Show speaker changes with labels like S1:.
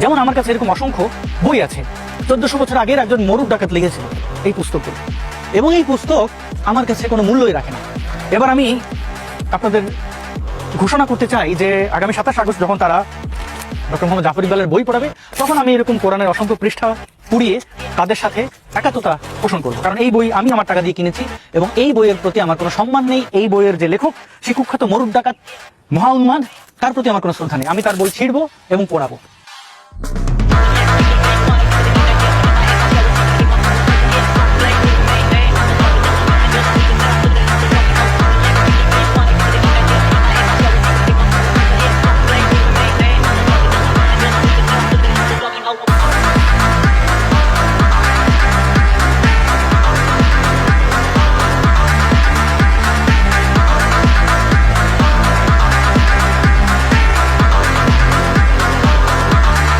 S1: যেমন আমার কাছে এরকম অসংখ্য বই আছে 1400 বছর আগের একজন মরুর ডাকাত লিখেছিল এই পুস্তকগুলো, এবং এই পুস্তক আমার কাছে কোনো মূল্যই রাখে না। এবার আমি আপনাদের ঘোষণা করতে চাই যে আগামী 27 আগস্ট যখন তারা ডক্টর মোহাম্মদ জাফর ইকবালের বই পড়াবে, তখন আমি এরকম কোরআনের অসংখ্য পৃষ্ঠা পুড়িয়ে তাদের সাথে একাত্মতা পোষণ করবো। কারণ এই বই আমি আমার টাকা দিয়ে কিনেছি এবং এই বইয়ের প্রতি আমার কোনো সম্মান নেই। এই বইয়ের যে লেখক, সে কুখ্যাত মরুর ডাকাত মহা উন্মাদ, তার প্রতি আমার কোনো শ্রদ্ধা নেই। আমি তার বই ছিঁড়বো এবং পড়াবো।